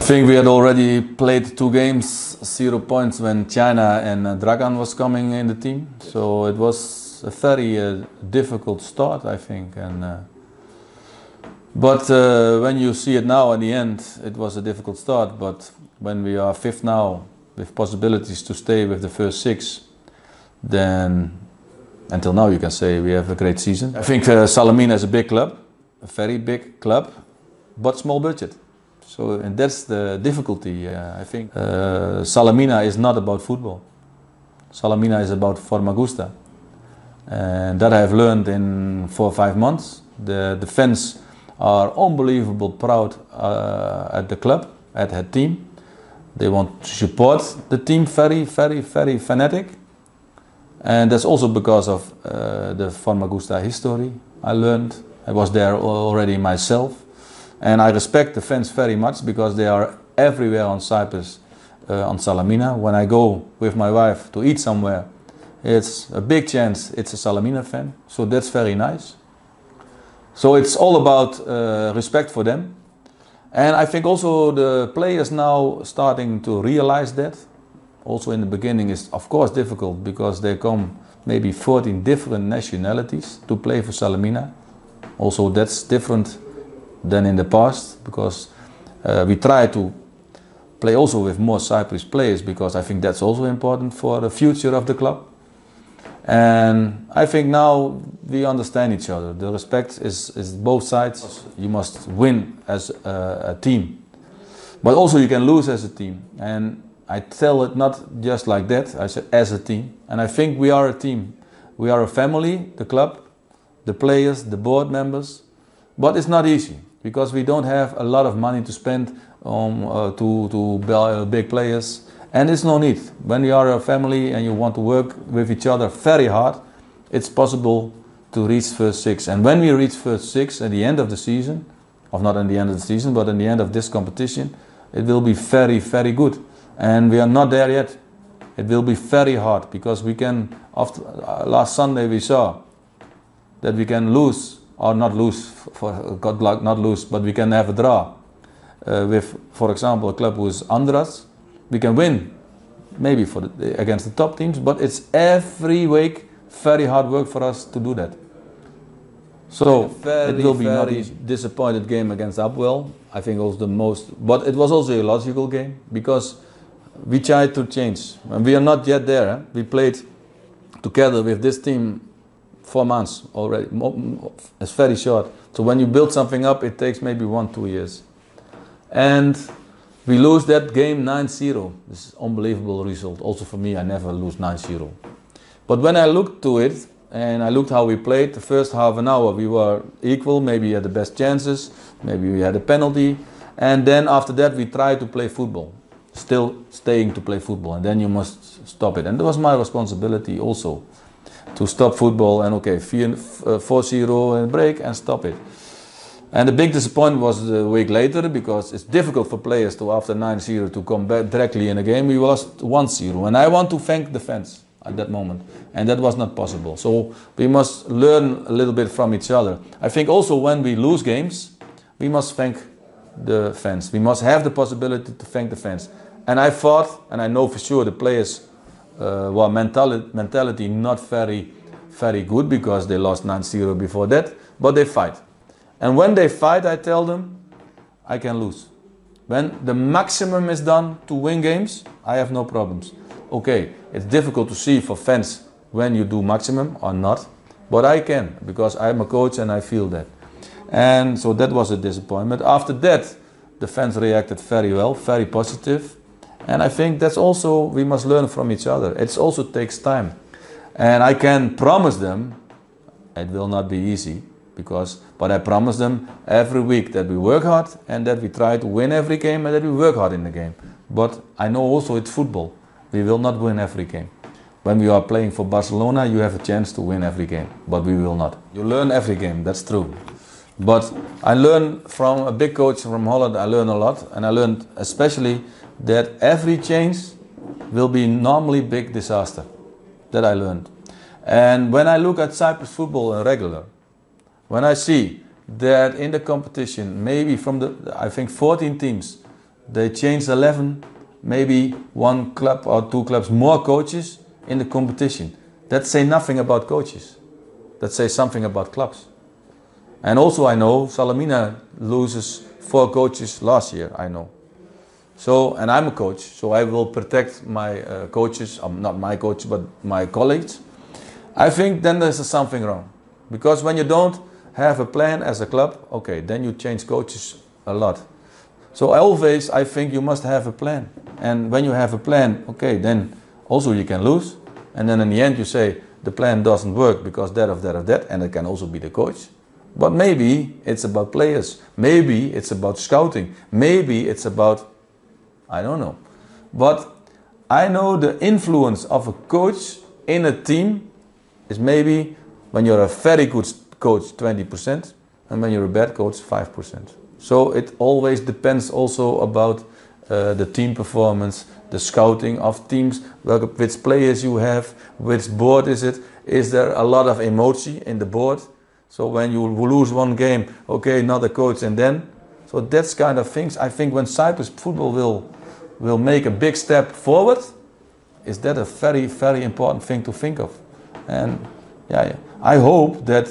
think we had already played 2 games, 0 points when China and Dragan was coming in the team. So it was a very difficult start, I think. But when you see it now in the end, it was a difficult start. But when we are 5th now, with possibilities to stay with the first 6, then until now you can say we have a great season. I think Sαλαμίνα is a big club, a very big club, but small budget. So, and that's the difficulty, I think. Sαλαμίνα is not about football. Sαλαμίna is about forma. And that I have learned in 4 or 5 months. The fans are unbelievable proud at the club, at her team. They want to support the team very, very, very fanatic. And that's also because of the forma history I learned. I was there already myself. And I respect the fans very much because they are everywhere on Cyprus, on Sαλαμίνα. When I go with my wife to eat somewhere, it's a big chance it's a Sαλαμίνα fan. So that's very nice. So it's all about respect for them. And I think also the players now starting to realize that. Also in the beginning is of course difficult because they come maybe 14 different nationalities to play for Sαλαμίνα. Also that's different than in the past because we try to play also with more Cyprus players because I think that's also important for the future of the club. And I think now we understand each other. The respect is both sides. You must win as a team, but also you can lose as a team. And I tell it not just like that, I said as a team. And I think we are a team. We are a family, the club, the players, the board members. But it's not easy because we don't have a lot of money to spend to buy big players. And it's no need. When you are a family and you want to work with each other very hard, it's possible to reach first 6. And when we reach first 6 at the end of the season, or not at the end of the season, but at the end of this competition, it will be very, very good. And we are not there yet. It will be very hard because we can, after last Sunday we saw that we can lose, or not lose, for God luck, not lose, but we can have a draw with, for example, a club who is Andras. We can win, maybe against the top teams, but it's every week very hard work for us to do that. So it will be not easy. Disappointed game against Upwell. I think also the most, but it was also a logical game because we tried to change. And we are not yet there. Eh? We played together with this team 4 months already. It's very short. So when you build something up, it takes maybe 1-2 years. And we lose that game 9-0. This is an unbelievable result. Also for me, I never lose 9-0. But when I looked to it, and I looked how we played, the first half an hour we were equal, maybe we had the best chances, maybe we had a penalty. And then after that we tried to play football. Still staying to play football. And then you must stop it. And that was my responsibility also. To stop football and okay, 4-0 and break and stop it. And the big disappointment was a week later because it's difficult for players to, after 9-0, to come back directly in a game. We lost 1-0 and I want to thank the fans at that moment. And that was not possible. So we must learn a little bit from each other. I think also when we lose games, we must thank the fans. We must have the possibility to thank the fans. And I thought, and I know for sure the players were mentality not very, very good because they lost 9-0 before that, but they fight. And when they fight, I tell them, I can lose. When the maximum is done to win games, I have no problems. Okay, it's difficult to see for fans when you do maximum or not, but I can, because I'm a coach and I feel that. And so that was a disappointment. After that, the fans reacted very well, very positive. And I think that's also, we must learn from each other. It also takes time. And I can promise them, it will not be easy, but I promise them every week that we work hard and that we try to win every game and that we work hard in the game. But I know also it's football. We will not win every game. When we are playing for Barcelona, you have a chance to win every game, but we will not. You learn every game, that's true. But I learned from a big coach from Holland, I learned a lot. And I learned especially that every change will be normally big disaster. That I learned. And when I look at Cyprus football in regular, when I see that in the competition, maybe from the, I think 14 teams, they change 11, maybe one club or two clubs more coaches in the competition. That say nothing about coaches. That say something about clubs. And also I know Salamina loses 4 coaches last year, I know. So, and I'm a coach, so I will protect my coaches, not my coach, but my colleagues. I think then there's something wrong. Because when you don't have a plan as a club, okay, then you change coaches a lot. So I think you must have a plan. And when you have a plan, okay, then also you can lose. And then in the end you say, the plan doesn't work because that, and it can also be the coach. But maybe it's about players. Maybe it's about scouting. Maybe it's about, I don't know. But I know the influence of a coach in a team is maybe when you're a very good coach 20% and when you're a bad coach 5%. So it always depends also about the team performance, the scouting of teams, which players you have, which board is it, is there a lot of emotion in the board? So when you lose one game, okay, another coach, and then, so that's kind of things. I think when Cyprus football will make a big step forward, is that a very, very important thing to think of. And yeah, I hope that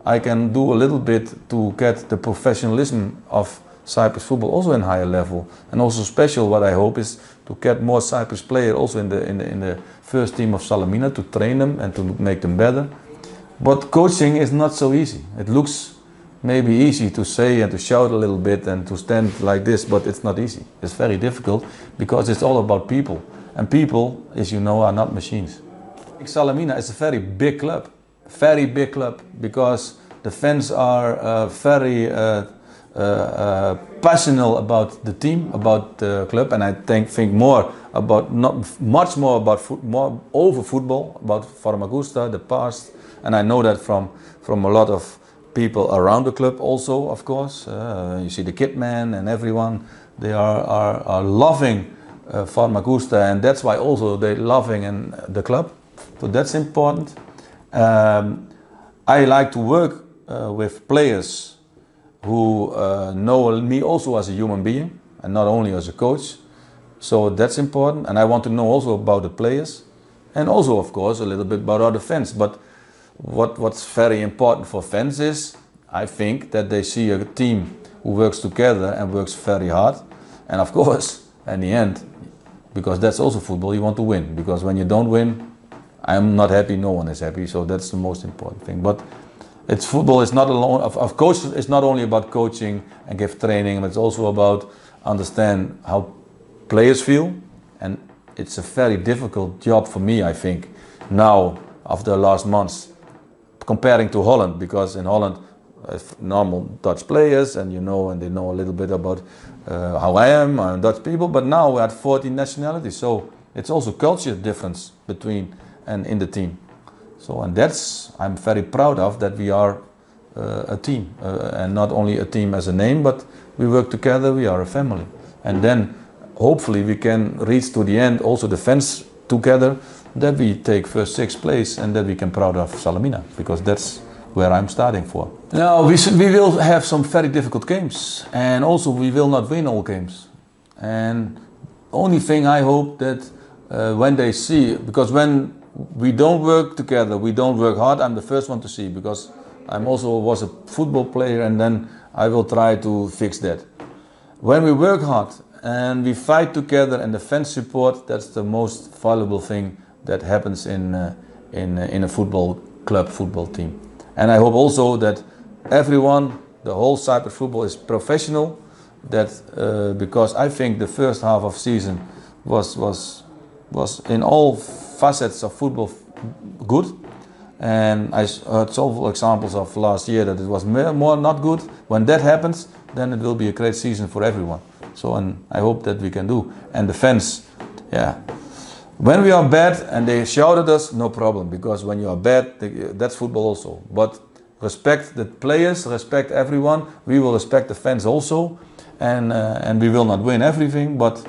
I can do a little bit to get the professionalism of Cyprus football also in higher level. And also special what I hope is to get more Cyprus players also in the first team of Salamina, to train them and to make them better. But coaching is not so easy. It looks maybe easy to say and to shout a little bit and to stand like this, but it's not easy. It's very difficult because it's all about people. And people, as you know, are not machines. Salamina is a very big club, because the fans are very passionate about the team, about the club, and I think more about, not much more about more over football, about Ammochostos, the past. And I know that from a lot of people around the club also, of course. You see the Kidman and everyone, they are loving Ammochostos, and that's why also they're loving in the club. So that's important. I like to work with players who know me also as a human being and not only as a coach. So that's important, and I want to know also about the players and also, of course, a little bit about other fans. But what's very important for fans is, I think, that they see a team who works together and works very hard. And of course, in the end, because that's also football, you want to win. Because when you don't win, I'm not happy, no one is happy. So that's the most important thing. But it's football is not alone. Of course, it's not only about coaching and give training, but it's also about understand how players feel. And it's a very difficult job for me, I think, now after the last months, comparing to Holland, because in Holland, normal Dutch players, and they know a little bit about how I am, I'm Dutch people, but now we're at 14 nationalities, so it's also culture difference between and in the team. So, and that's, I'm very proud of, that we are a team, and not only a team as a name, but we work together, we are a family. And then hopefully we can reach to the end also the fans together, that we take first 6th place and that we can proud of Salamina, because that's where I'm starting for. Now we will have some very difficult games, and also we will not win all games. And only thing I hope that when they see, because when we don't work together, we don't work hard, I'm the first one to see, because I'm also was a football player, and then I will try to fix that. When we work hard and we fight together and the fans support, that's the most valuable thing that happens in a football club, football team. And I hope also that everyone, the whole Cyprus football is professional, that because I think the first half of season was in all facets of football good, and I heard several examples of last year that it was more not good. When that happens, then it will be a great season for everyone. So, and I hope that we can do. And the fans, yeah. When we are bad and they shout at us, no problem, because when you are bad, that's football also. But respect the players, respect everyone. We will respect the fans also, and we will not win everything. But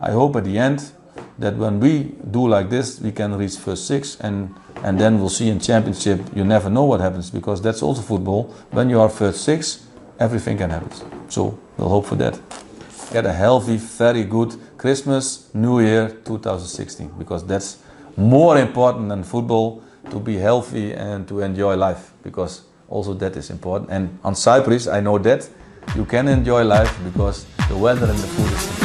I hope at the end that when we do like this, we can reach first 6, and then we'll see in championship. You never know what happens, because that's also football. When you are first 6, everything can happen. So we'll hope for that. get a healthy, very good Christmas, New Year 2016, because that's more important than football, to be healthy and to enjoy life, because also that is important. And on Cyprus, I know that you can enjoy life because the weather and the food is important.